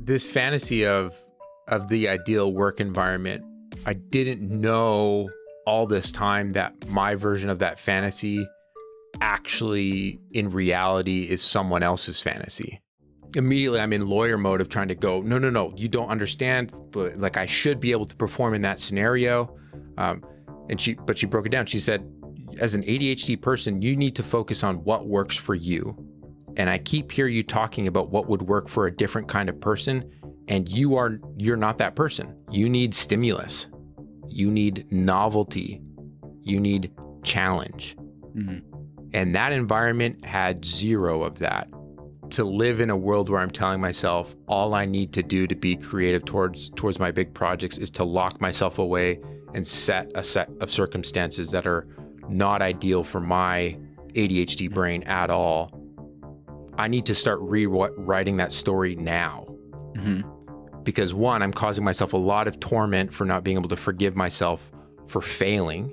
this fantasy of the ideal work environment, I didn't know all this time that my version of that fantasy actually in reality is someone else's fantasy. Immediately I'm in lawyer mode of trying to go, no, you don't understand. Like, I should be able to perform in that scenario. But she broke it down. She said, as an ADHD person, you need to focus on what works for you. And I keep hearing you talking about what would work for a different kind of person. And you're not that person. You need stimulus. You need novelty. You need challenge. Mm-hmm. And that environment had zero of that. To live in a world where I'm telling myself all I need to do to be creative towards my big projects is to lock myself away and set a set of circumstances that are not ideal for my ADHD brain at all. I need to start rewriting that story now. Mm-hmm. Because one, I'm causing myself a lot of torment for not being able to forgive myself for failing.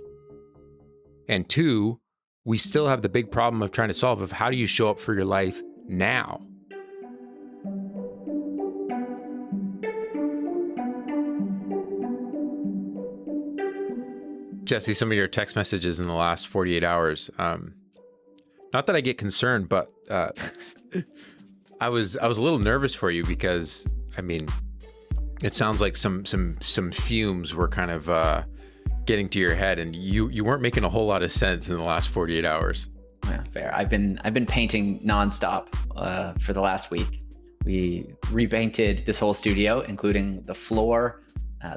And two, we still have the big problem of trying to solve of how do you show up for your life now? Jesse, some of your text messages in the last 48 hours. Not that I get concerned, but I was a little nervous for you because, I mean, it sounds like some fumes were kind of getting to your head, and you weren't making a whole lot of sense in the last 48 hours. Yeah, fair. I've been painting nonstop for the last week. We repainted this whole studio, including the floor,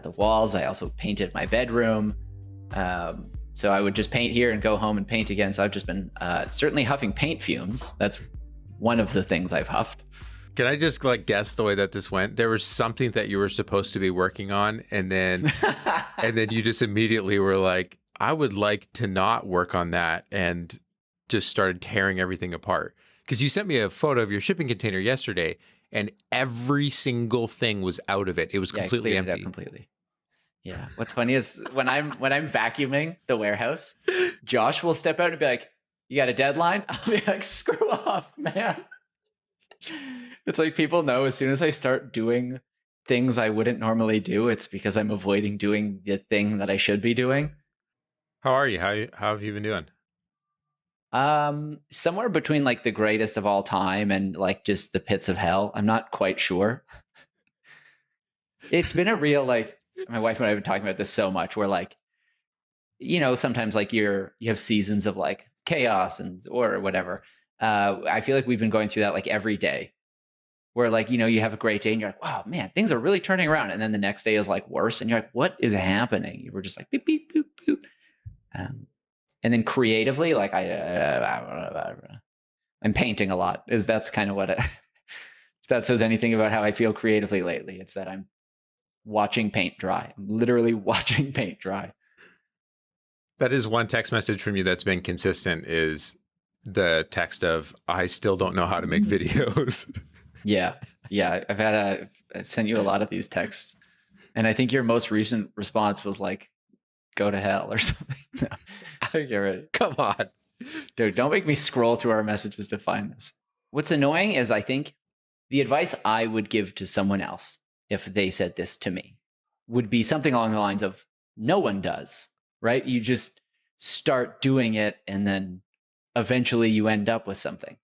the walls. I also painted my bedroom. So I would just paint here and go home and paint again. So I've just been certainly huffing paint fumes. That's one of the things I've huffed. Can I just guess the way that this went? There was something that you were supposed to be working on, and then you just immediately were like, I would like to not work on that, and just started tearing everything apart. Because you sent me a photo of your shipping container yesterday, and every single thing was out of it. It was completely empty. It out completely. Yeah. What's funny is when I'm vacuuming the warehouse, Josh will step out and be like, "You got a deadline?" I'll be like, "Screw off, man." It's like people know as soon as I start doing things I wouldn't normally do, it's because I'm avoiding doing the thing that I should be doing. How are you? How have you been doing? Somewhere between the greatest of all time and just the pits of hell. I'm not quite sure. It's been a real my wife and I have been talking about this so much where sometimes you have seasons of chaos or whatever. I feel like we've been going through that every day where you have a great day and you're like, wow, man, things are really turning around. And then the next day is worse. And you're like, what is happening? You were just like, beep, beep, boop, boop. And then creatively, I'm painting a lot. That's kind of what if that says anything about how I feel creatively lately, it's that I'm watching paint dry. I'm literally watching paint dry. That is one text message from you that's been consistent is the text of, I still don't know how to make videos. Yeah. I've sent you a lot of these texts. And I think your most recent response was go to hell or something. No, get ready. Come on. Dude, don't make me scroll through our messages to find this. What's annoying is I think the advice I would give to someone else if they said this to me would be something along the lines of, no one does, right? You just start doing it and then eventually you end up with something.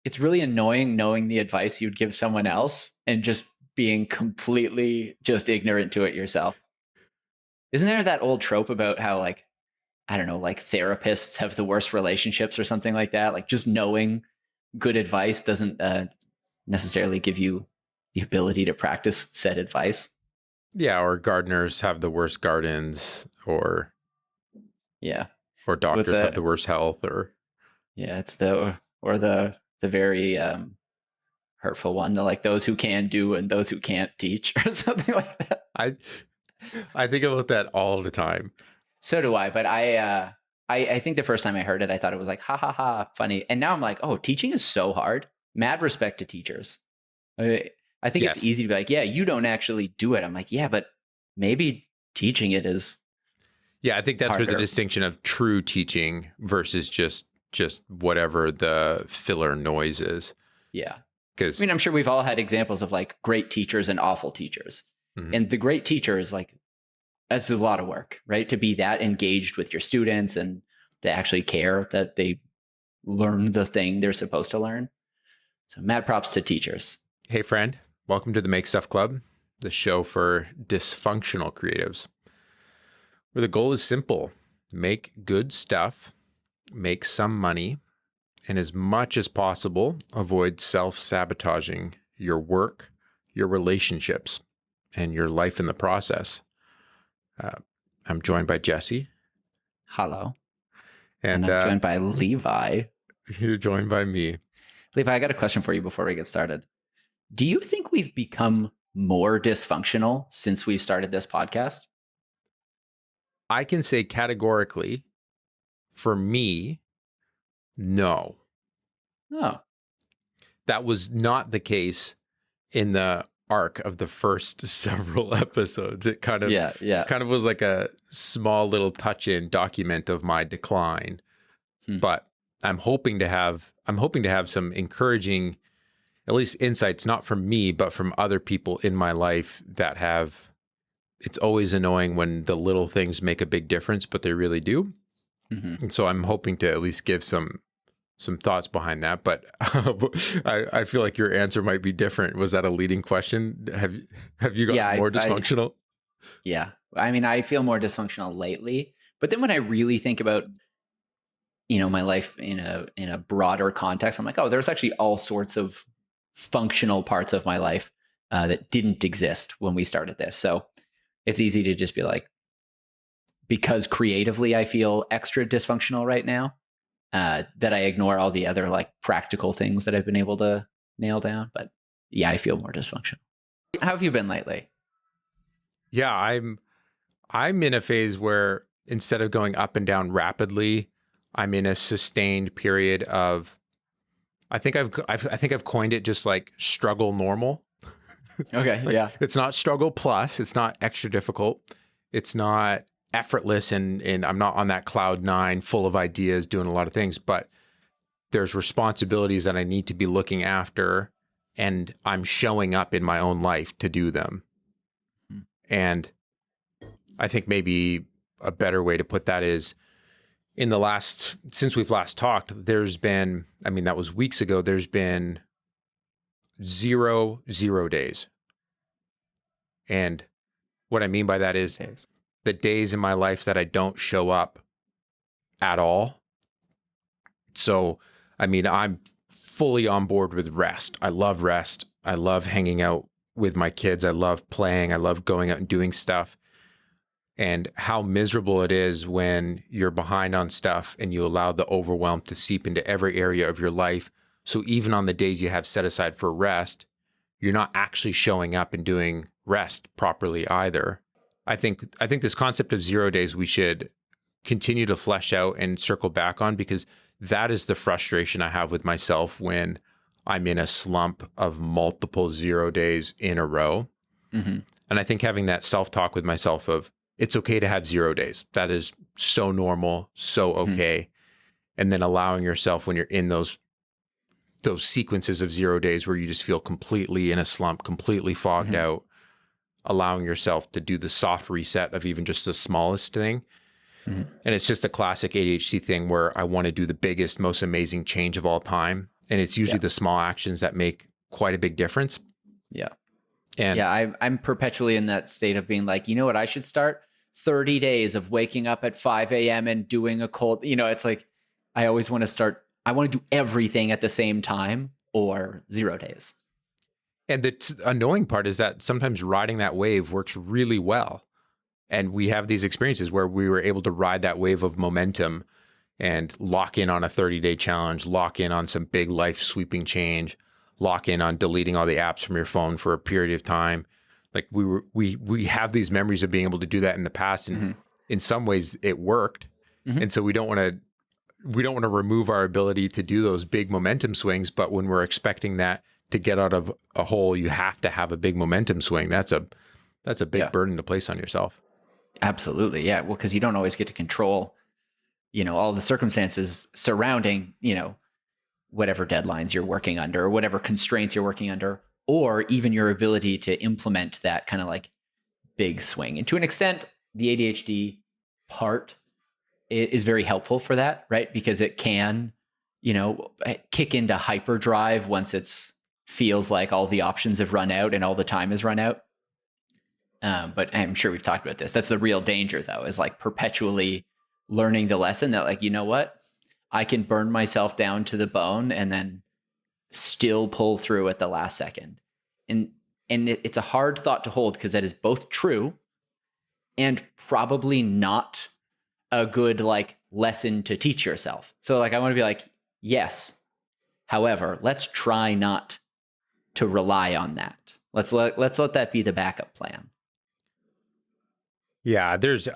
It's really annoying knowing the advice you'd give someone else and just being completely just ignorant to it yourself. Isn't there that old trope about how I don't know, therapists have the worst relationships or something like that? Just knowing good advice doesn't necessarily give you the ability to practice said advice. Yeah, or gardeners have the worst gardens, or doctors have the worst health, or it's the very hurtful one, those who can do and those who can't teach or something like that. I think about that all the time. So do I, but I think the first time I heard it, I thought it was ha ha ha funny, and now I'm like, oh, teaching is so hard. Mad respect to teachers. I think It's easy to be like, yeah, you don't actually do it. I'm like, yeah, but maybe teaching it is. Yeah, I think that's harder. Where the distinction of true teaching versus just whatever the filler noise is. Yeah. I mean, I'm sure we've all had examples of like great teachers and awful teachers. And the great teacher is like, that's a lot of work, right? To be that engaged with your students and to actually care that they learn the thing they're supposed to learn. So mad props to teachers. Hey, friend, welcome to the Make Stuff Club, the show for dysfunctional creatives, where the goal is simple: make good stuff, make some money, and as much as possible, avoid self-sabotaging your work, your relationships, and your life in the process. I'm joined by Jesse. Hello. And I'm joined by Levi. You're joined by me. Levi, I got a question for you before we get started. Do you think we've become more dysfunctional since we've started this podcast? I can say categorically, for me, no. Oh. That was not the case in the arc of the first several episodes. It kind of was like a small little touch-in document of my decline. But I'm hoping to have some encouraging, at least insights, not from me, but from other people in my life that have. It's always annoying when the little things make a big difference, but they really do. And so I'm hoping to at least give some thoughts behind that. But I feel like your answer might be different. Was that a leading question? Have you got more dysfunctional? Yeah. I mean, I feel more dysfunctional lately. But then when I really think about, my life in a broader context, I'm like, oh, there's actually all sorts of functional parts of my life that didn't exist when we started this. So it's easy to just be like, because creatively I feel extra dysfunctional right now, that I ignore all the other like practical things that I've been able to nail down. But yeah, I feel more dysfunctional. How have you been lately? Yeah, I'm in a phase where instead of going up and down rapidly, I'm in a sustained period of, I think I've coined it just like struggle normal. Okay. Like, yeah. It's not struggle plus, it's not extra difficult. It's not effortless and I'm not on that cloud nine full of ideas doing a lot of things, but there's responsibilities that I need to be looking after and I'm showing up in my own life to do them. And I think maybe a better way to put that is since we've last talked, there's been, I mean, that was weeks ago, there's been 0 days. And what I mean by that is the days in my life that I don't show up at all. So, I mean, I'm fully on board with rest. I love rest. I love hanging out with my kids. I love playing. I love going out and doing stuff. And how miserable it is when you're behind on stuff and you allow the overwhelm to seep into every area of your life. So even on the days you have set aside for rest, you're not actually showing up and doing rest properly either. I think this concept of 0 days we should continue to flesh out and circle back on, because that is the frustration I have with myself when I'm in a slump of multiple 0 days in a row. And I think having that self-talk with myself of, it's okay to have 0 days. That is so normal, so okay. And then allowing yourself when you're in those sequences of 0 days where you just feel completely in a slump, completely fogged out, allowing yourself to do the soft reset of even just the smallest thing. And it's just a classic ADHD thing where I want to do the biggest, most amazing change of all time. And it's usually the small actions that make quite a big difference. Yeah. And I'm perpetually in that state of being like, you know what, I should start 30 days of waking up at 5 a.m. and doing a cold, it's like, I always want to do everything at the same time, or 0 days. And the annoying part is that sometimes riding that wave works really well. And we have these experiences where we were able to ride that wave of momentum and lock in on a 30-day challenge, lock in on some big life sweeping change, lock in on deleting all the apps from your phone for a period of time. Like we have these memories of being able to do that in the past, and in some ways it worked. And so we don't want to remove our ability to do those big momentum swings, but when we're expecting that to get out of a hole, you have to have a big momentum swing. That's a big burden to place on yourself. Absolutely. Yeah. Well, because you don't always get to control, all the circumstances surrounding, whatever deadlines you're working under or whatever constraints you're working under, or even your ability to implement that kind of like big swing. And to an extent, the ADHD part is very helpful for that, right? Because it can, kick into hyperdrive once it's feels like all the options have run out and all the time has run out. But I'm sure we've talked about this. That's the real danger, though, is like perpetually learning the lesson that, like, you know what? I can burn myself down to the bone and then still pull through at the last second. And it's a hard thought to hold because that is both true and probably not a good like lesson to teach yourself. So like I want to be like, yes. However, let's try not to rely on that. Let's let that be the backup plan. Yeah, there's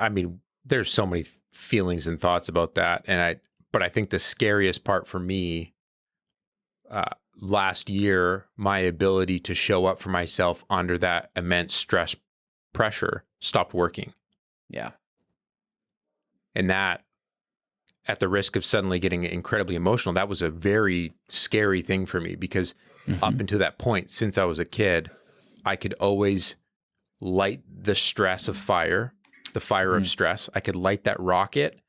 so many feelings and thoughts about that, but I think the scariest part for me, last year, my ability to show up for myself under that immense stress pressure stopped working. Yeah. And that, at the risk of suddenly getting incredibly emotional, that was a very scary thing for me because up until that point, since I was a kid, I could always light the stress of fire, the fire of stress. I could light that rocket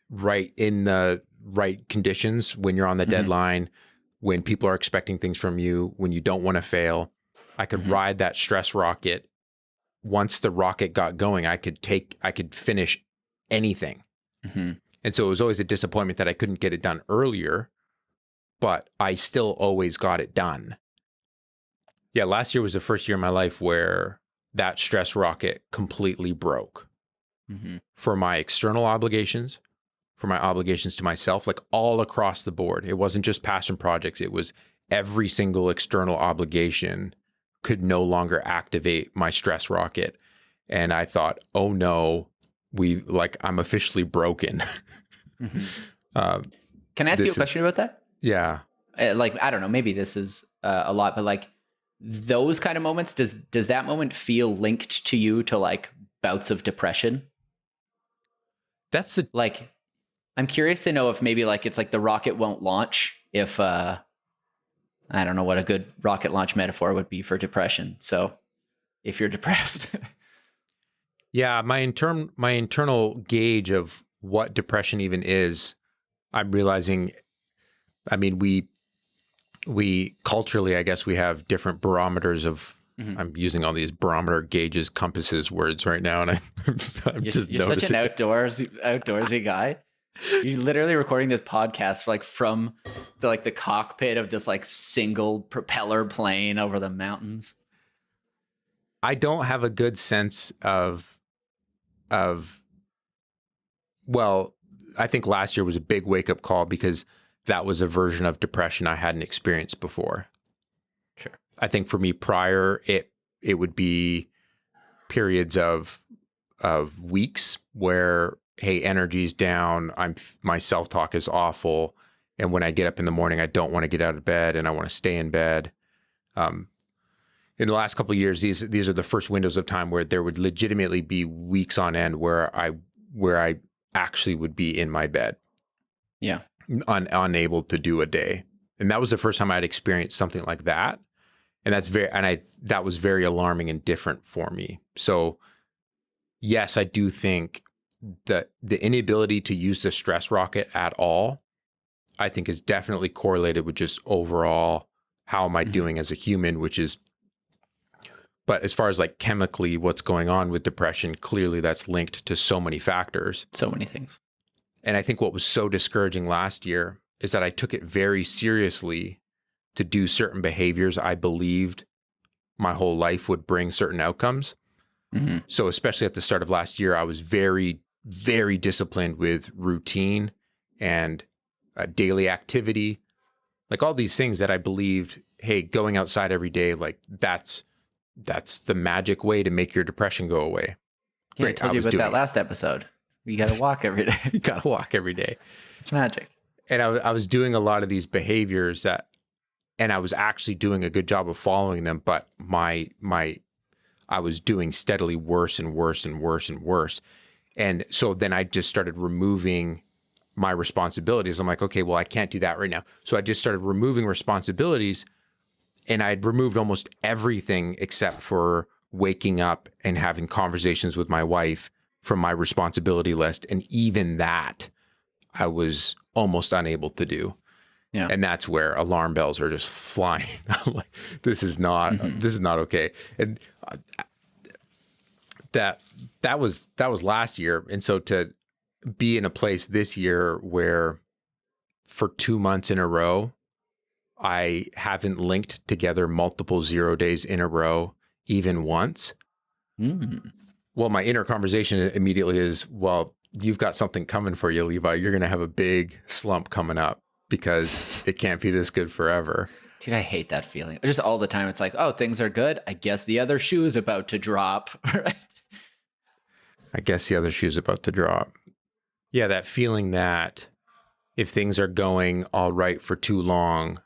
right in the right conditions when you're on the deadline, when people are expecting things from you, when you don't want to fail. I could ride that stress rocket. Once the rocket got going, I could finish anything. And so it was always a disappointment that I couldn't get it done earlier, but I still always got it done. Yeah, last year was the first year in my life where that stress rocket completely broke for my external obligations, for my obligations to myself, like all across the board. It wasn't just passion projects. It was every single external obligation could no longer activate my stress rocket. And I thought, oh no, I'm officially broken. Can I ask you a question about that? Yeah. Like, I don't know, maybe this is a lot, but like those kind of moments, does that moment feel linked to you to like bouts of depression? Like, I'm curious to know if maybe like it's like the rocket won't launch if, I don't know what a good rocket launch metaphor would be for depression. So if you're depressed. Yeah, my internal gauge of what depression even is, I'm realizing, I mean, we culturally, I guess we have different barometers of, I'm using all these barometer gauges, compasses words right now, and I'm just you're such an outdoorsy guy. You're literally recording this podcast from the cockpit of this like single propeller plane over the mountains. I don't have a good sense well, I think last year was a big wake-up call because that was a version of depression I hadn't experienced before. Sure. I think for me prior, it would be periods of weeks where, hey, energy's down, my self-talk is awful, and when I get up in the morning, I don't want to get out of bed and I want to stay in bed. In the last couple of years, these are the first windows of time where there would legitimately be weeks on end where I actually would be in my bed. Yeah. Unable to do a day. And that was the first time I'd experienced something like that. And that was very alarming and different for me. So yes, I do think that the inability to use the stress rocket at all, I think is definitely correlated with just overall, how am I doing as a human, but as far as like chemically what's going on with depression, clearly that's linked to so many factors. So many things. And I think what was so discouraging last year is that I took it very seriously to do certain behaviors I believed my whole life would bring certain outcomes. So especially at the start of last year, I was very, very disciplined with routine and daily activity, like all these things that I believed, hey, going outside every day, like that's the magic way to make your depression go away. Yeah, I told you about that last episode. You got to walk every day. You got to walk every day. It's magic. And I was doing a lot of these behaviors and I was actually doing a good job of following them, but I was doing steadily worse and worse and worse and worse. And so then I just started removing my responsibilities. I'm like, okay, well, I can't do that right now. So I just started removing responsibilities, and I'd removed almost everything except for waking up and having conversations with my wife from my responsibility list. And even that I was almost unable to do. Yeah. And that's where alarm bells are just flying. I'm like, this is not okay. And that was last year. And so to be in a place this year where for 2 months in a row, I haven't linked together multiple 0 days in a row, even once. Well, my inner conversation immediately is, well, you've got something coming for you, Levi. You're going to have a big slump coming up because it can't be this good forever. Dude, I hate that feeling. Just all the time. It's like, oh, things are good. I guess the other shoe is about to drop. Right? I guess the other shoe's about to drop. Yeah, that feeling that if things are going all right for too long,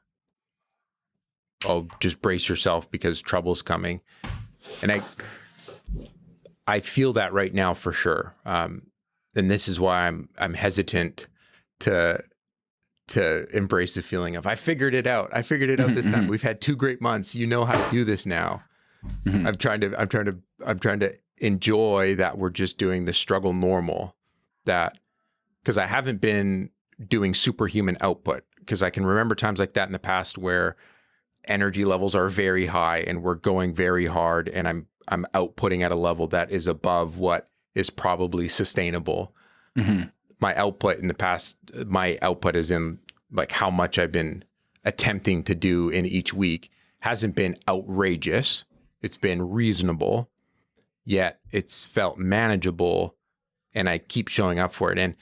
oh, just brace yourself because trouble's coming. And I feel that right now for sure. And this is why I'm hesitant to embrace the feeling of I figured it out. I figured it out this time. We've had 2 great months. You know how to do this now. I'm trying to enjoy that we're just doing the struggle normal, that because I haven't been doing superhuman output, because I can remember times like that in the past where energy levels are very high and we're going very hard and I'm outputting at a level that is above what is probably sustainable. My output in the past, my output is in like how much I've been attempting to do in each week hasn't been outrageous. It's been reasonable, yet it's felt manageable, and I keep showing up for it. And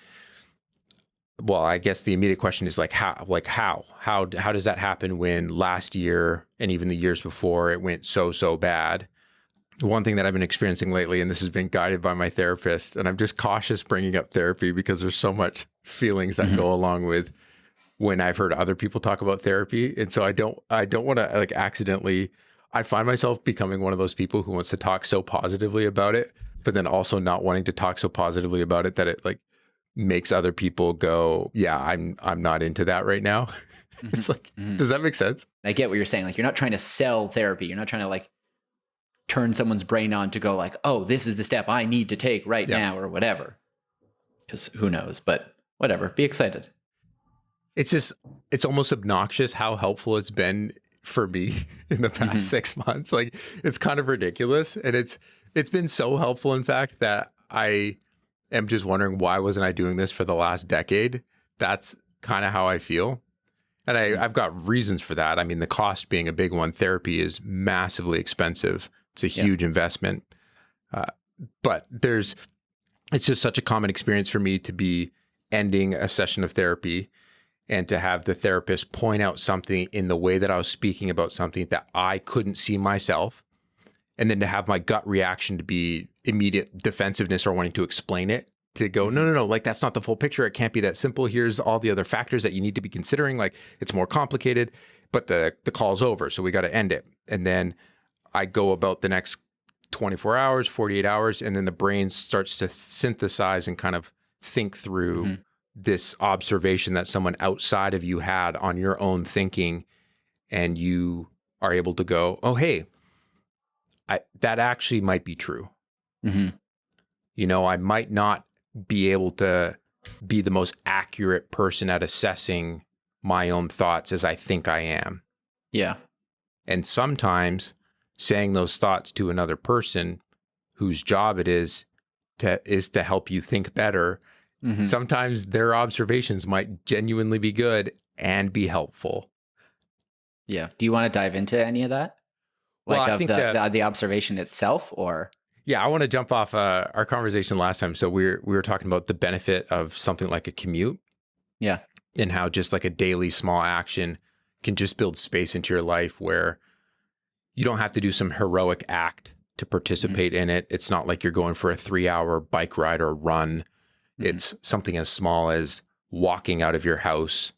well, I guess the immediate question is how does that happen when last year and even the years before it went so bad? One thing that I've been experiencing lately, and this has been guided by my therapist, and I'm just cautious bringing up therapy because there's so much feelings that go along with when I've heard other people talk about therapy. And so I don't want to like accidentally, I find myself becoming one of those people who wants to talk so positively about it, but then also not wanting to talk so positively about it that it like makes other people go, yeah, I'm not into that right now. It's like, does that make sense? I get what you're saying. Like, you're not trying to sell therapy. You're not trying to like turn someone's brain on to go like, oh, this is the step I need to take right now or whatever. Because who knows, but whatever. Be excited. It's almost obnoxious how helpful it's been for me in the past 6 months. Like, it's kind of ridiculous. And it's been so helpful, in fact, that I am just wondering, why wasn't I doing this for the last decade? That's kind of how I feel. And I've got reasons for that. I mean, the cost being a big one. Therapy is massively expensive. It's a huge investment. But it's just such a common experience for me to be ending a session of therapy and to have the therapist point out something in the way that I was speaking about something that I couldn't see myself. And then to have my gut reaction to be immediate defensiveness or wanting to explain it, to go, no, like that's not the full picture. It can't be that simple. Here's all the other factors that you need to be considering. Like, it's more complicated, but the call's over. So we got to end it. And then I go about the next 24 hours, 48 hours, and then the brain starts to synthesize and kind of think through this observation that someone outside of you had on your own thinking. And you are able to go, oh, hey, that actually might be true. You know, I might not be able to be the most accurate person at assessing my own thoughts as I think I am. Yeah. And sometimes saying those thoughts to another person whose job it is to help you think better, sometimes their observations might genuinely be good and be helpful. Yeah. Do you want to dive into any of that? Like, well, I of think the observation itself, or? Yeah, I want to jump off our conversation last time. So we were talking about the benefit of something like a commute. Yeah. And how just like a daily small action can just build space into your life where you don't have to do some heroic act to participate in it. It's not like you're going for a 3-hour bike ride or run. It's something as small as walking out of your house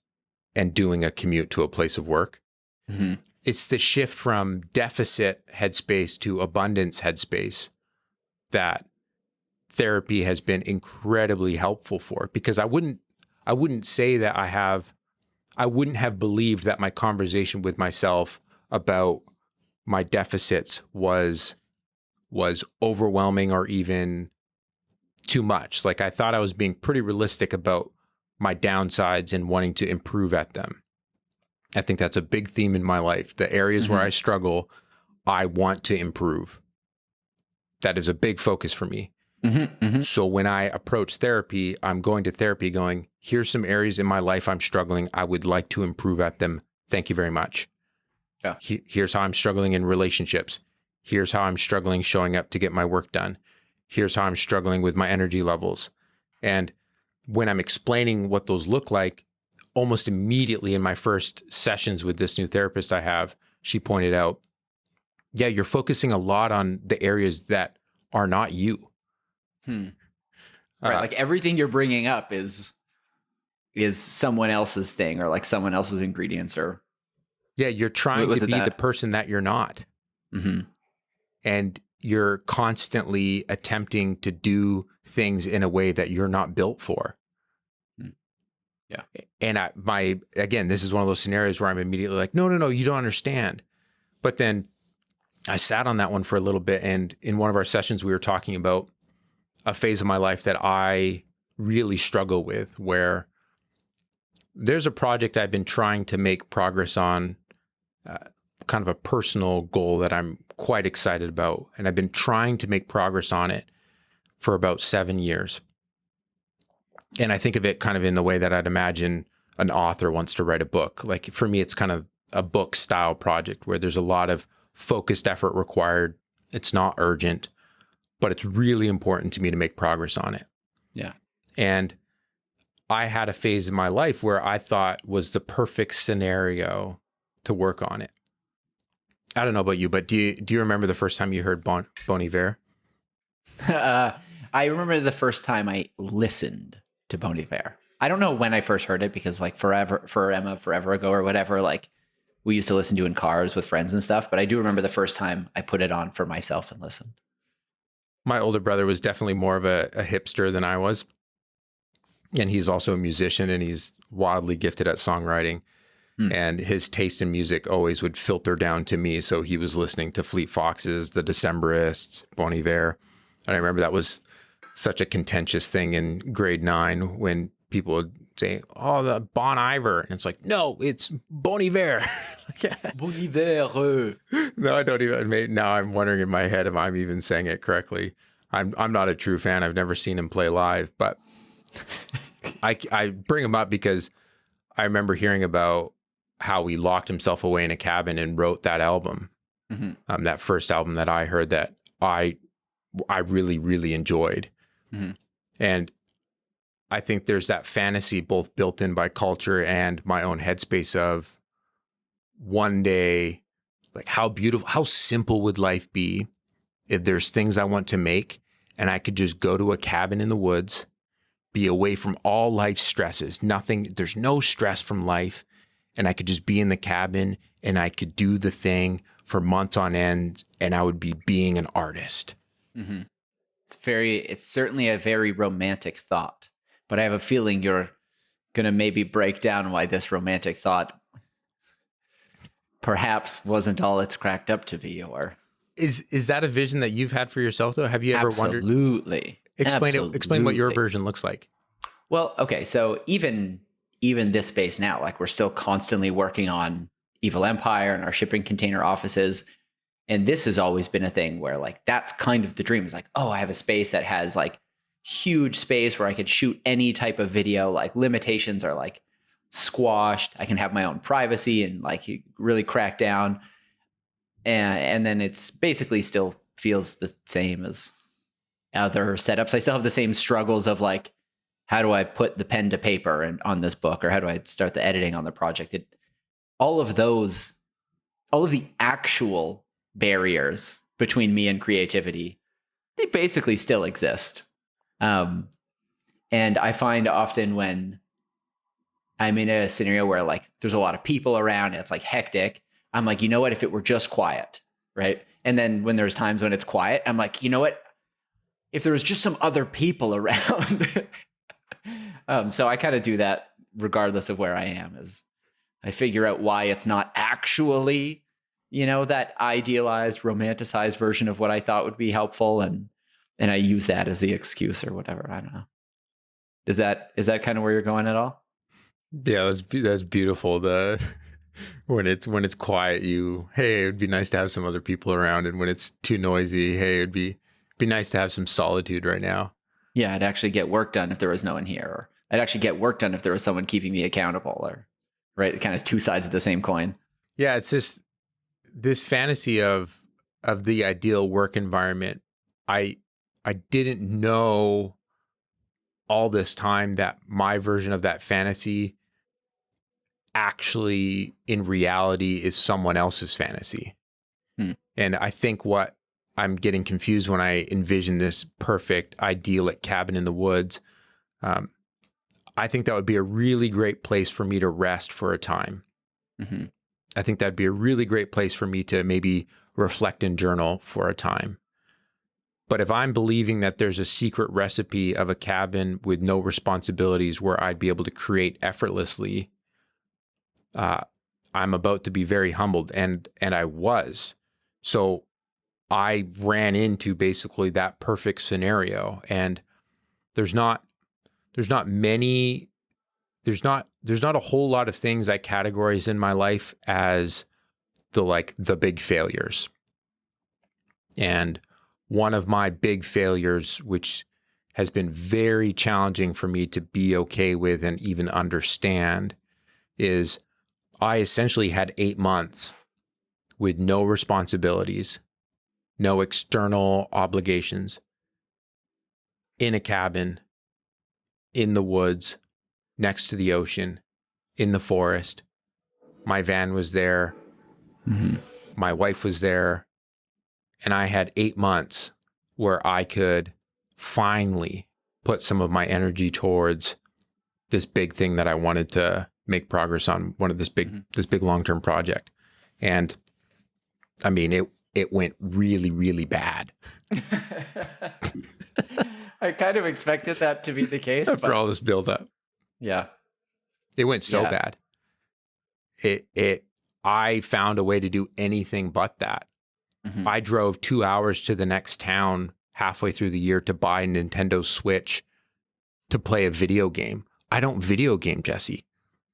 and doing a commute to a place of work. It's the shift from deficit headspace to abundance headspace that therapy has been incredibly helpful for, because I wouldn't I wouldn't say that I wouldn't have believed that my conversation with myself about my deficits was overwhelming or even too much. Like, I thought I was being pretty realistic about my downsides and wanting to improve at them. I think that's a big theme in my life. The areas where I struggle, I want to improve. That is a big focus for me. So when I approach therapy, I'm going to therapy going, here's some areas in my life I'm struggling. I would like to improve at them. Thank you very much. Yeah. Here's how I'm struggling in relationships. Here's how I'm struggling showing up to get my work done. Here's how I'm struggling with my energy levels. And when I'm explaining what those look like, almost immediately in my first sessions with this new therapist I have, she pointed out, yeah, you're focusing a lot on the areas that are not you. Right. Like everything you're bringing up is someone else's thing, or like someone else's ingredients, or yeah, you're trying to be the person that you're not. And you're constantly attempting to do things in a way that you're not built for. Yeah. And again, this is one of those scenarios where I'm immediately like, no, you don't understand. But then I sat on that one for a little bit. And in one of our sessions, we were talking about a phase of my life that I really struggle with, where there's a project I've been trying to make progress on, kind of a personal goal that I'm quite excited about. And I've been trying to make progress on it for about 7 years. And I think of it kind of in the way that I'd imagine an author wants to write a book. Like, for me, it's kind of a book style project where there's a lot of focused effort required. It's not urgent, but it's really important to me to make progress on it. Yeah. And I had a phase in my life where I thought was the perfect scenario to work on it. I don't know about you, but do you remember the first time you heard Bon Iver? I remember the first time I listened to Bon Iver. I don't know when I first heard it, because like forever ago or whatever, like we used to listen to in cars with friends and stuff. But I do remember the first time I put it on for myself and listened. My older brother was definitely more of a hipster than I was. And he's also a musician, and he's wildly gifted at songwriting. And his taste in music always would filter down to me. So he was listening to Fleet Foxes, the Decemberists, Bon Iver. And I remember that was such a contentious thing in grade 9 when people would say, oh, the Bon Iver. And it's like, no, it's Bon Iver. Bon Iver. No, I don't even. Now I'm wondering in my head if I'm even saying it correctly. I'm not a true fan. I've never seen him play live, but I bring him up because I remember hearing about how he locked himself away in a cabin and wrote that album. That first album that I heard that I really, really enjoyed. And I think there's that fantasy both built in by culture and my own headspace of one day, like how beautiful, how simple would life be if there's things I want to make and I could just go to a cabin in the woods, be away from all life's stresses, there's no stress from life. And I could just be in the cabin and I could do the thing for months on end, and I would be being an artist. It's certainly a very romantic thought, but I have a feeling you're going to maybe break down why this romantic thought perhaps wasn't all it's cracked up to be. Or is that a vision that you've had for yourself though? Have you ever wondered? Absolutely. Explain what your version looks like. Well, okay. So even this space now, like we're still constantly working on Evil Empire and our shipping container offices. And this has always been a thing where like, that's kind of the dream, is like, oh, I have a space that has like huge space where I could shoot any type of video. Like limitations are like squashed. I can have my own privacy and like really crack down. And then it's basically still feels the same as other setups. I still have the same struggles of like, how do I put the pen to paper and on this book, or how do I start the editing on the project? All of the actual barriers between me and creativity, they basically still exist. And I find often when I'm in a scenario where like there's a lot of people around, it's like hectic, I'm like, you know what, if it were just quiet, right? And then when there's times when it's quiet, I'm like, you know what, if there was just some other people around, So I kind of do that regardless of where I am. Is I figure out why it's not actually, that idealized, romanticized version of what I thought would be helpful, and I use that as the excuse or whatever. I don't know. Is that kind of where you're going at all? Yeah, that's beautiful. The when it's quiet, hey, it'd be nice to have some other people around, and when it's too noisy, hey, it'd be nice to have some solitude right now. Yeah, I'd actually get work done if there was no one here, or I'd actually get work done if there was someone keeping me accountable, or right, it kind of two sides of the same coin. Yeah, it's just this fantasy of the ideal work environment. I didn't know all this time that my version of that fantasy actually in reality is someone else's fantasy. Hmm. And I think what I'm getting confused when I envision this perfect idyllic cabin in the woods, I think that would be a really great place for me to rest for a time. Mm-hmm. I think that'd be a really great place for me to maybe reflect and journal for a time. But if I'm believing that there's a secret recipe of a cabin with no responsibilities where I'd be able to create effortlessly, I'm about to be very humbled, and I was. So I ran into basically that perfect scenario, and there's not many there's not a whole lot of things I categorize in my life as the big failures. And one of my big failures, which has been very challenging for me to be okay with and even understand, is I essentially had 8 months with no responsibilities, no external obligations, in a cabin, in the woods, next to the ocean, in the forest. My van was there. Mm-hmm. My wife was there. And I had 8 months where I could finally put some of my energy towards this big thing that I wanted to make progress on, this big long-term project. And I mean, it went really, really bad. I kind of expected that to be the case. After all this buildup. Yeah. It went so bad. I found a way to do anything but that. Mm-hmm. I drove 2 hours to the next town halfway through the year to buy a Nintendo Switch to play a video game. I don't video game, Jesse.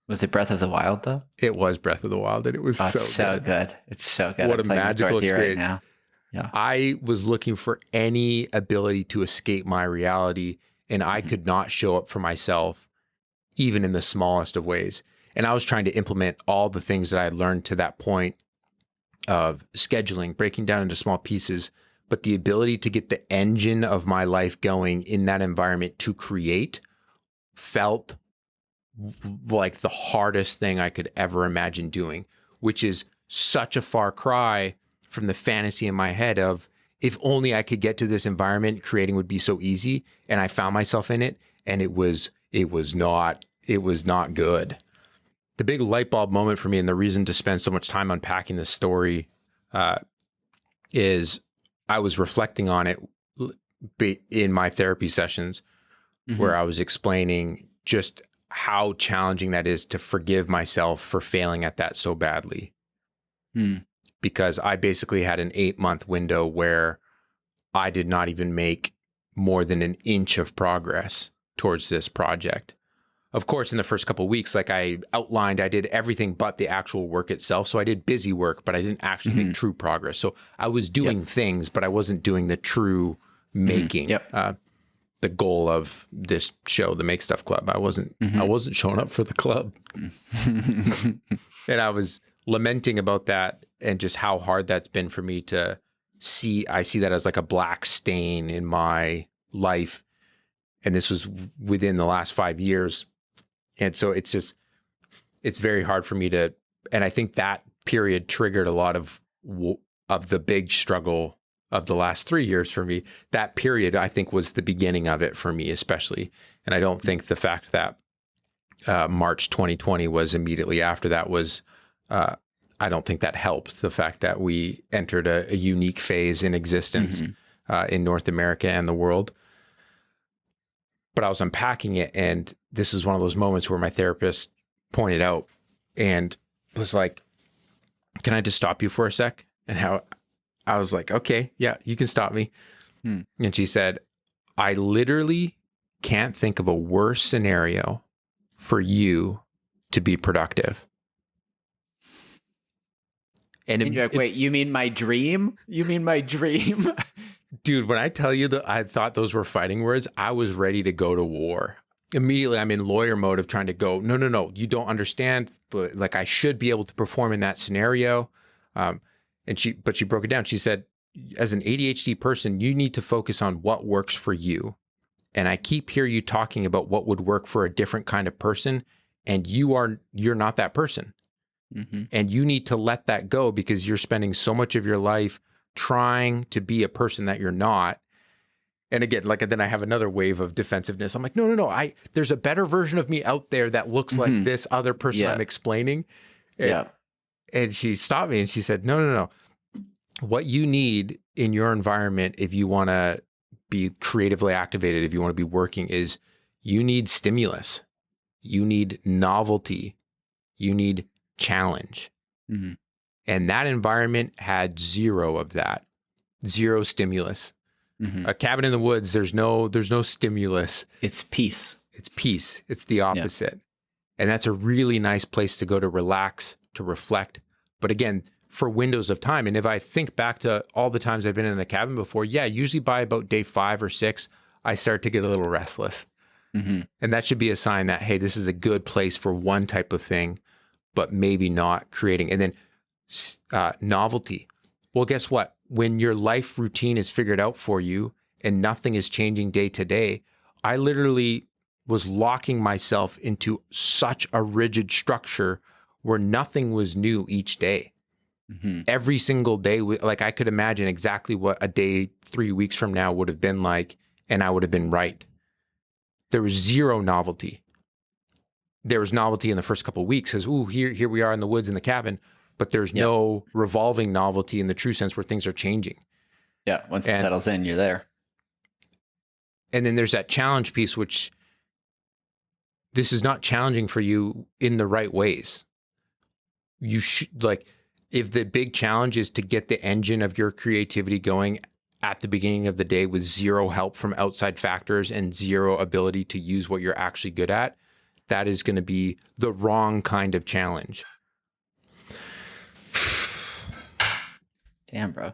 Was it Breath of the Wild though? It was Breath of the Wild, and it was so good. It's so good. What a magical experience. Right now. Yeah. I was looking for any ability to escape my reality, and I could not show up for myself, even in the smallest of ways. And I was trying to implement all the things that I had learned to that point of scheduling, breaking down into small pieces, but the ability to get the engine of my life going in that environment to create felt like the hardest thing I could ever imagine doing, which is such a far cry from the fantasy in my head of, if only I could get to this environment, creating would be so easy. And I found myself in it, and it was not good. The big light bulb moment for me, and the reason to spend so much time unpacking this story, is I was reflecting on it in my therapy sessions, where I was explaining just how challenging that is to forgive myself for failing at that so badly. Because I basically had an 8-month window where I did not even make more than an inch of progress towards this project. Of course, in the first couple of weeks, like I outlined, I did everything but the actual work itself. So I did busy work, but I didn't actually make true progress. So I was doing things, but I wasn't doing the true making. The goal of this show, the Make Stuff Club. I wasn't showing up for the club. And I was lamenting about that, and just how hard that's been for me to see. I see that as like a black stain in my life. And this was within the last 5 years. And so it's very hard for me to, and I think that period triggered a lot of the big struggle of the last 3 years for me. That period, I think, was the beginning of it for me, especially. And I don't think the fact that March 2020 was immediately after that was, I don't think that helped the fact that we entered a unique phase in existence in North America and the world. But I was unpacking it, and this is one of those moments where my therapist pointed out and was like, can I just stop you for a sec? And how I was like, okay, yeah, you can stop me. And she said, I literally can't think of a worse scenario for you to be productive. And you're like, wait, you mean my dream? You mean my dream? Dude, when I tell you that I thought those were fighting words, I was ready to go to war. Immediately, I'm in lawyer mode of trying to go, no, you don't understand. Like, I should be able to perform in that scenario. But she broke it down. She said, as an ADHD person, you need to focus on what works for you. And I keep hearing you talking about what would work for a different kind of person. And you're not that person. Mm-hmm. And you need to let that go because you're spending so much of your life trying to be a person that you're not. And again, like, then I have another wave of defensiveness. I'm like, no, there's a better version of me out there that looks like this other person I'm explaining. And she stopped me and she said, no. What you need in your environment, if you want to be creatively activated, if you want to be working, is you need stimulus. You need novelty. You need challenge. Mm-hmm. And that environment had zero of that. Zero stimulus. Mm-hmm. A cabin in the woods, there's no stimulus. It's peace. It's peace. It's the opposite. Yeah. And that's a really nice place to go to relax, to reflect. But again, for windows of time. And if I think back to all the times I've been in a cabin before, usually by about day 5 or 6, I start to get a little restless. Mm-hmm. And that should be a sign that, hey, this is a good place for one type of thing, but maybe not creating. And then novelty. Well, guess what? When your life routine is figured out for you and nothing is changing day to day, I literally was locking myself into such a rigid structure where nothing was new each day. Mm-hmm. Every single day, like, I could imagine exactly what a day 3 weeks from now would have been like, and I would have been right. There was zero novelty. There was novelty in the first couple of weeks because, here we are in the woods in the cabin, but there's no revolving novelty in the true sense where things are changing. Yeah, once it settles in, you're there. And then there's that challenge piece, which this is not challenging for you in the right ways. You should, like, if the big challenge is to get the engine of your creativity going at the beginning of the day with zero help from outside factors and zero ability to use what you're actually good at, that is going to be the wrong kind of challenge. Damn, bro.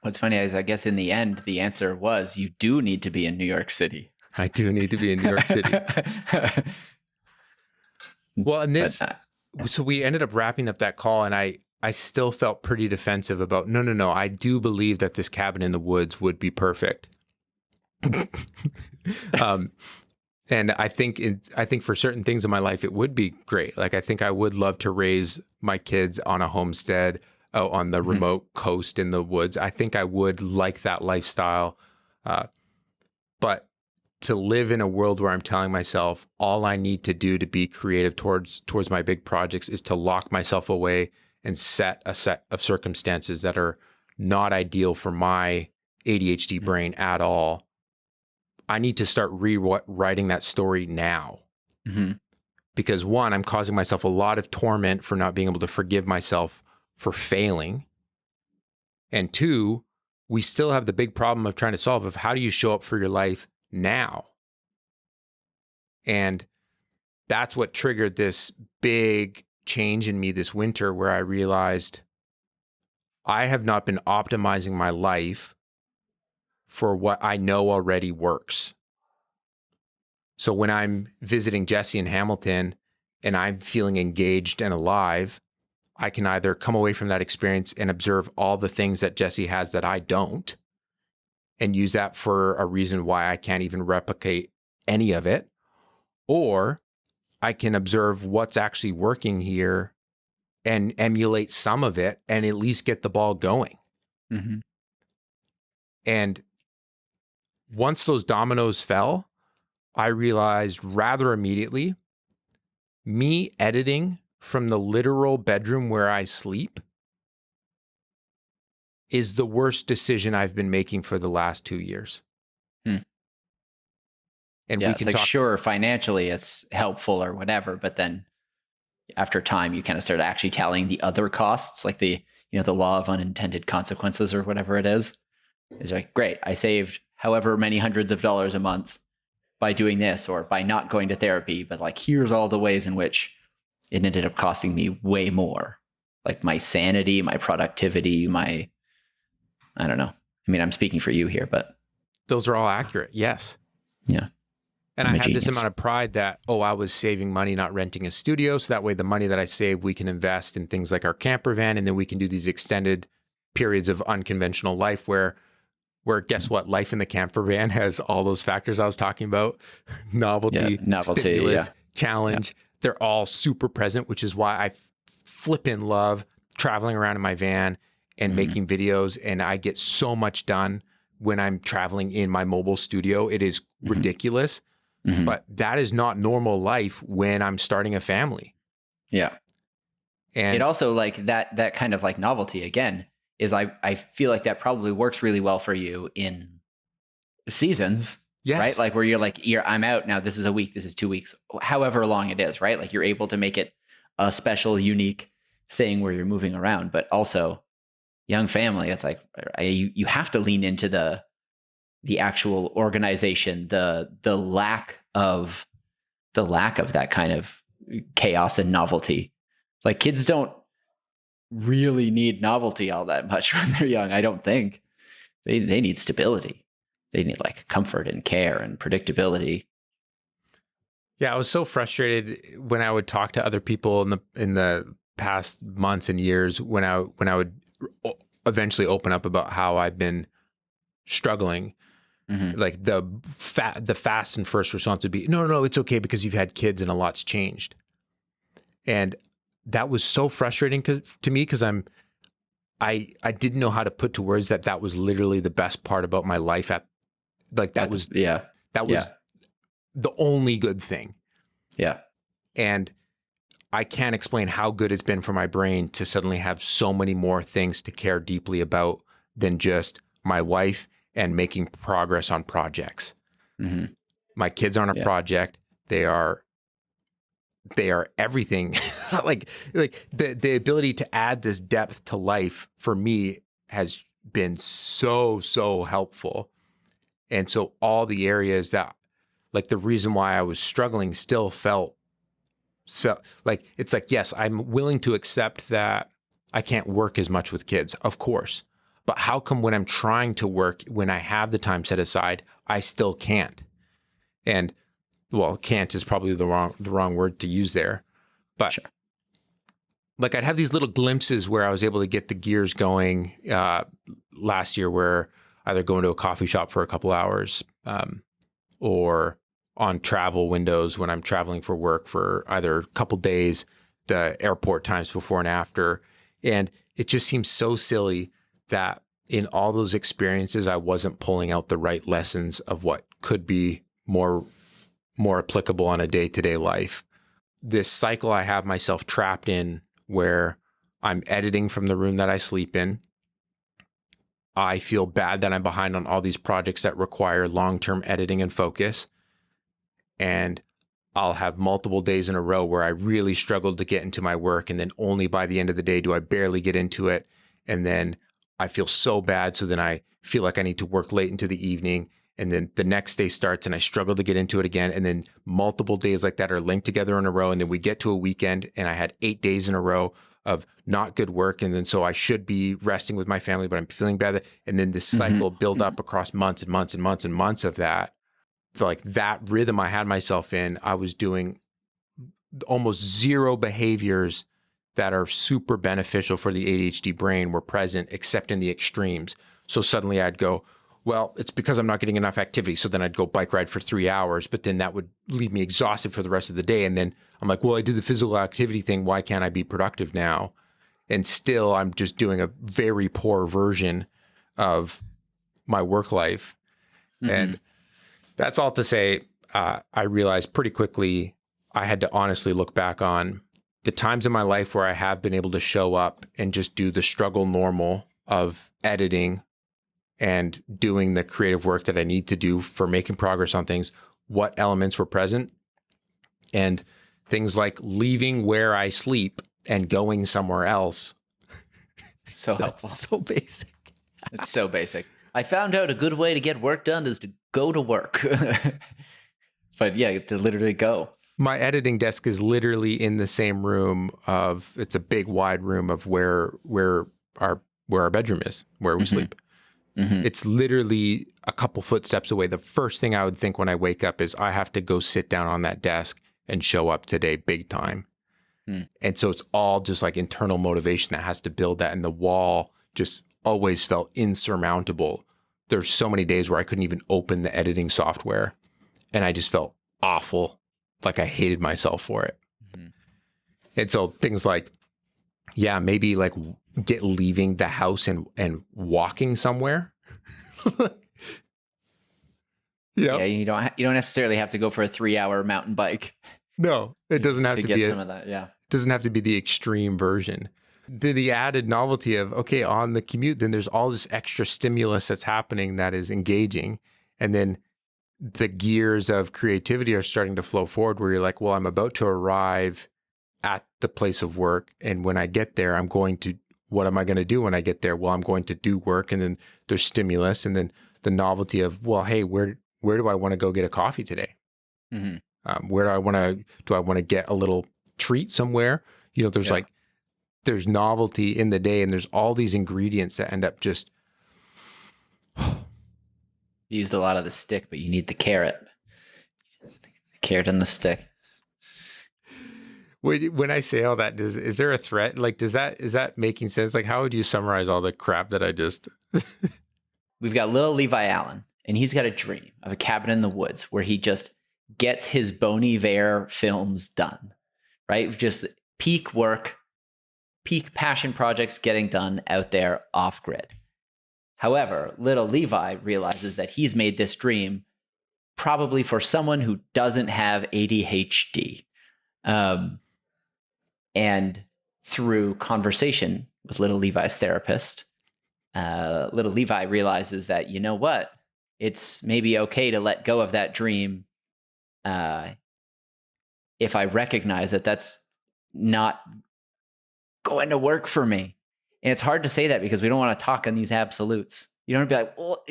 What's funny is, I guess in the end, the answer was you do need to be in New York City. I do need to be in New York City. Well, and so we ended up wrapping up that call, and I still felt pretty defensive about, no, I do believe that this cabin in the woods would be perfect. And I think for certain things in my life, it would be great. Like, I think I would love to raise my kids on a homestead out on the remote coast in the woods. I think I would like that lifestyle. But to live in a world where I'm telling myself all I need to do to be creative towards my big projects is to lock myself away and set a set of circumstances that are not ideal for my ADHD brain at all. I need to start rewriting that story now. Mm-hmm. Because one, I'm causing myself a lot of torment for not being able to forgive myself for failing. And two, we still have the big problem of trying to solve of how do you show up for your life now? And that's what triggered this big change in me this winter, where I realized I have not been optimizing my life for what I know already works. So when I'm visiting Jesse in Hamilton and I'm feeling engaged and alive, I can either come away from that experience and observe all the things that Jesse has that I don't, and use that for a reason why I can't even replicate any of it, or I can observe what's actually working here and emulate some of it and at least get the ball going. Mm-hmm. And once those dominoes fell, I realized rather immediately, me editing from the literal bedroom where I sleep is the worst decision I've been making for the last 2 years. Hmm. And Yeah, we it's can like, talk. sure, financially it's helpful or whatever, but then after time, you kind of start actually tallying the other costs, like the law of unintended consequences or whatever it is. It's like, great, I saved however many hundreds of dollars a month by doing this or by not going to therapy, but like, here's all the ways in which it ended up costing me way more. Like my sanity, my productivity, I don't know. I mean, I'm speaking for you here, but Those are all accurate. Yes. yeah. And I'm I a had this genius. amount of pride that, I was saving money, not renting a studio. So that way the money that I save, we can invest in things like our camper van. And then we can do these extended periods of unconventional life where guess what? Life in the camper van has all those factors I was talking about. Yeah, Novelty, novelty. stimulus, Yeah, challenge. They're all super present, which is why I flippin' love traveling around in my van and making videos. And I get so much done when I'm traveling in my mobile studio. It is ridiculous. But that is not normal life when I'm starting a family. Yeah. And it also like that kind of like novelty again is I feel like that probably works really well for you in seasons, yes, right? Like where I'm out now. This is a week. This is 2 weeks. However long it is, right? Like you're able to make it a special, unique thing where you're moving around. But also, young family. It's like you have to lean into the actual organization, the lack of that kind of chaos and novelty. Like kids don't really need novelty all that much when they're young. I don't think they need stability. They need like comfort and care and predictability. Yeah, I was so frustrated when I would talk to other people in the past months and years when I would eventually open up about how I've been struggling. Like the fast and first response would be, no, it's okay because you've had kids and a lot's changed. And that was so frustrating to me because I didn't know how to put to words that was literally the best part about my life that was the only good thing. Yeah. And I can't explain how good it's been for my brain to suddenly have so many more things to care deeply about than just my wife and making progress on projects. My kids aren't a project. They are everything. like the ability to add this depth to life for me has been so helpful. And so all the areas that, like, the reason why I was struggling still felt like, it's like, yes, I'm willing to accept that I can't work as much with kids, of course. But how come when I'm trying to work, when I have the time set aside, I still can't? And well, can't is probably the wrong word to use there. But sure. Like, I'd have these little glimpses where I was able to get the gears going last year, where either going to a coffee shop for a couple hours or on travel windows when I'm traveling for work for either a couple days, the airport times before and after. And it just seems so silly that in all those experiences, I wasn't pulling out the right lessons of what could be more applicable on a day-to-day life. This cycle I have myself trapped in, where I'm editing from the room that I sleep in. I feel bad that I'm behind on all these projects that require long-term editing and focus. And I'll have multiple days in a row where I really struggled to get into my work. And then only by the end of the day do I barely get into it. And then I feel so bad. So then I feel like I need to work late into the evening. And then the next day starts and I struggle to get into it again. And then multiple days like that are linked together in a row. And then we get to a weekend and I had 8 days in a row of not good work. And then so I should be resting with my family, but I'm feeling bad. And then this cycle build up across months and months and months and months of that. Like, that rhythm I had myself in, I was doing almost zero behaviors that are super beneficial for the ADHD brain were present, except in the extremes. So suddenly I'd go, well, it's because I'm not getting enough activity. So then I'd go bike ride for 3 hours, but then that would leave me exhausted for the rest of the day. And then I'm like, well, I did the physical activity thing. Why can't I be productive now? And still, I'm just doing a very poor version of my work life. And that's all to say, I realized pretty quickly I had to honestly look back on the times in my life where I have been able to show up and just do the struggle normal of editing and doing the creative work that I need to do for making progress on things, what elements were present, and things like leaving where I sleep and going somewhere else. So helpful. So basic. It's so basic. I found out a good way to get work done is to go to work. But yeah, to literally go. My editing desk is literally in the same room of, it's a big wide room of where our bedroom is, where we sleep. It's literally a couple footsteps away. The first thing I would think when I wake up is I have to go sit down on that desk and show up today big time. And so it's all just like internal motivation that has to build that. And the wall just always felt insurmountable. There's so many days where I couldn't even open the editing software and I just felt awful. Like I hated myself for it. And so things like, yeah, maybe like leaving the house and walking somewhere. Yeah, you don't necessarily have to go for a 3-hour mountain bike. No, it doesn't have to get be some of that. Yeah, it doesn't have to be the extreme version. The added novelty of, okay, on the commute, then there's all this extra stimulus that's happening that is engaging, and then the gears of creativity are starting to flow forward where you're like, well, I'm about to arrive at the place of work. And when I get there, what am I going to do when I get there? Well, I'm going to do work. And then there's stimulus. And then the novelty of, well, hey, where do I want to go get a coffee today? Where do I want to get a little treat somewhere? There's novelty in the day, and there's all these ingredients that end up just, you used a lot of the stick, but you need the carrot. The carrot and the stick. When I say all that, is there a threat? Like, is that making sense? Like, how would you summarize all the crap that I just? We've got little Levi Allen, and he's got a dream of a cabin in the woods where he just gets his Bon Iver films done, right? Just peak work, peak passion projects getting done out there off grid. However, little Levi realizes that he's made this dream probably for someone who doesn't have ADHD. And through conversation with little Levi's therapist, little Levi realizes that, you know what, it's maybe okay to let go of that dream if I recognize that that's not going to work for me. And it's hard to say that because we don't want to talk in these absolutes. You don't want to be like, well,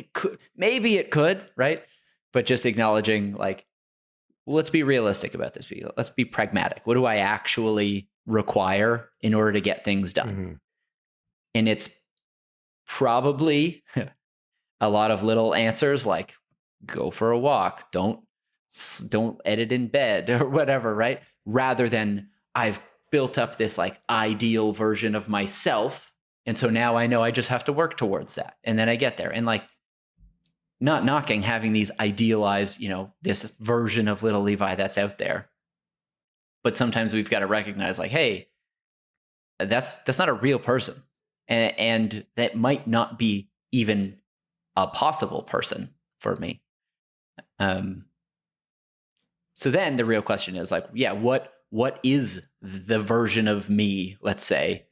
maybe it could, right? But just acknowledging like, well, let's be realistic about this. Let's be pragmatic. What do I actually require in order to get things done? And it's probably a lot of little answers like go for a walk, don't edit in bed or whatever, right? Rather than I've built up this like ideal version of myself. And so now I know I just have to work towards that. And then I get there. And like, not knocking having these idealized, this version of little Levi that's out there. But sometimes we've got to recognize like, hey, that's not a real person. And that might not be even a possible person for me. So then the real question is like, yeah, what is the version of me, let's say,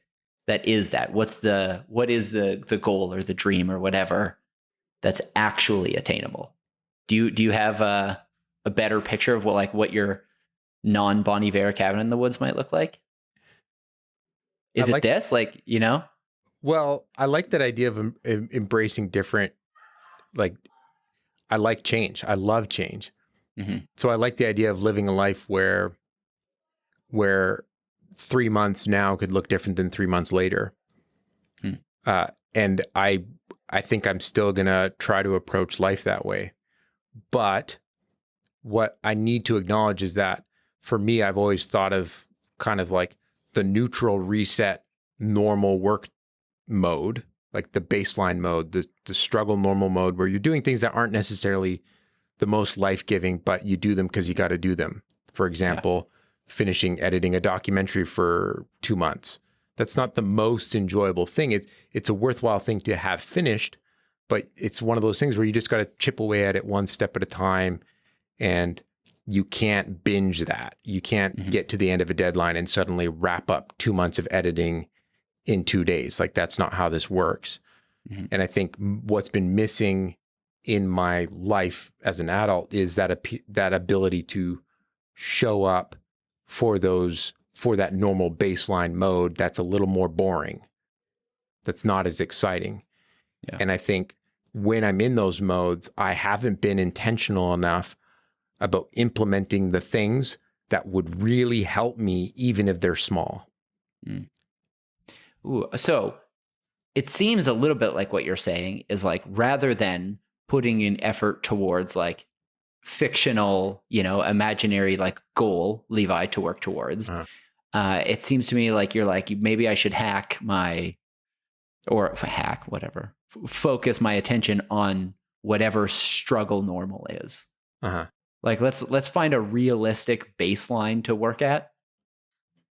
that is that? What is the goal or the dream or whatever that's actually attainable? Do you have a better picture of what your non-Bon Iver cabin in the woods might look like? Is it this? Well, I like that idea of embracing different, like, I like change. I love change. So I like the idea of living a life where 3 months now could look different than 3 months later. And I think I'm still going to try to approach life that way. But what I need to acknowledge is that for me, I've always thought of kind of like the neutral reset, normal work mode, like the baseline mode, the struggle normal mode, where you're doing things that aren't necessarily the most life-giving, but you do them because you got to do them. For example, finishing editing a documentary for 2 months. That's not the most enjoyable thing. It's a worthwhile thing to have finished, but it's one of those things where you just got to chip away at it one step at a time, and you can't binge that. You can't get to the end of a deadline and suddenly wrap up 2 months of editing in 2 days. Like, that's not how this works. Mhm. And I think what's been missing in my life as an adult is that ability to show up for that normal baseline mode that's a little more boring, that's not as exciting. Yeah. And I think when I'm in those modes, I haven't been intentional enough about implementing the things that would really help me, even if they're small. Mm. Ooh, so it seems a little bit like what you're saying is like, rather than putting in effort towards like fictional, imaginary like goal, Levi, to work towards, it seems to me like you're like, maybe I should whatever, focus my attention on whatever struggle normal is. Like, let's find a realistic baseline to work at,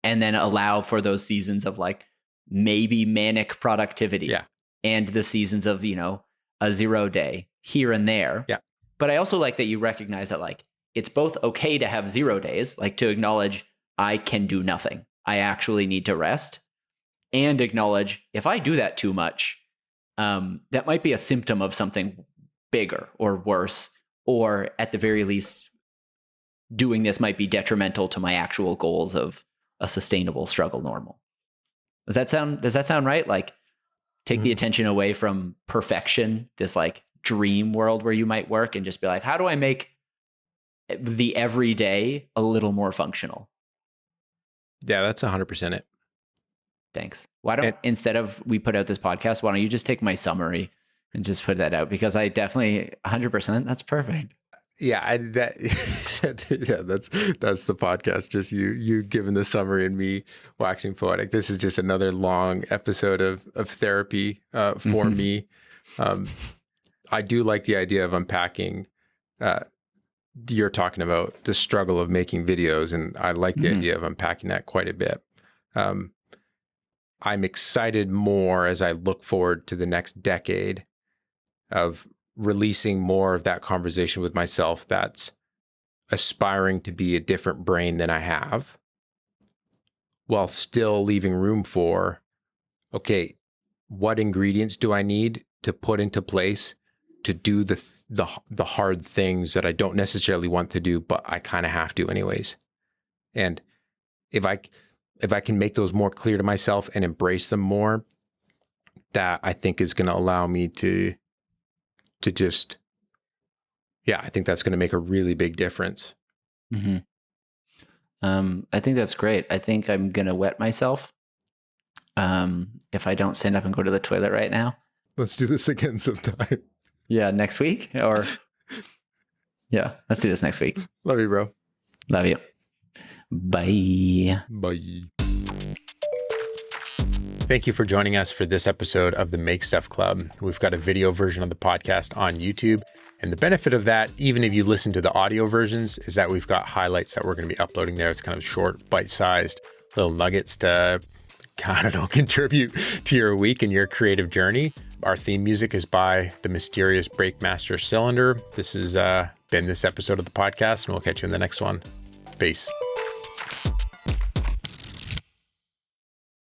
and then allow for those seasons of like maybe manic productivity, Yeah. and the seasons of, a 0 day here and there. Yeah. But I also like that you recognize that like it's both okay to have 0 days, like to acknowledge I can do nothing, I actually need to rest, and acknowledge if I do that too much, that might be a symptom of something bigger or worse, or at the very least, doing this might be detrimental to my actual goals of a sustainable struggle normal. Does that sound right? Like, take the attention away from perfection, this like dream world where you might work, and just be like, how do I make the everyday a little more functional? Yeah, that's 100% it. Thanks. Why don't, instead of we put out this podcast, why don't you just take my summary and just put that out? Because I definitely 100%, that's perfect. Yeah, that's the podcast. Just you giving the summary and me waxing poetic. This is just another long episode of therapy for me. I do like the idea of unpacking. You're talking about the struggle of making videos, and I like the idea of unpacking that quite a bit. I'm excited more as I look forward to the next decade of releasing more of that conversation with myself that's aspiring to be a different brain than I have, while still leaving room for, okay, what ingredients do I need to put into place to do the hard things that I don't necessarily want to do, but I kind of have to anyways. And if I can make those more clear to myself and embrace them more, that I think is going to allow me to just, I think that's going to make a really big difference. I think that's great. I think I'm going to wet myself if I don't stand up and go to the toilet right now. Let's do this again sometime. Yeah, next week, or yeah, let's do this next week. Love you, bro. Love you. Bye. Bye. Thank you for joining us for this episode of the Make Stuff Club. We've got a video version of the podcast on YouTube. And the benefit of that, even if you listen to the audio versions, is that we've got highlights that we're going to be uploading there. It's kind of short, bite-sized little nuggets to, contribute to your week and your creative journey. Our theme music is by the mysterious Breakmaster Cylinder. This has been this episode of the podcast, and we'll catch you in the next one. Peace.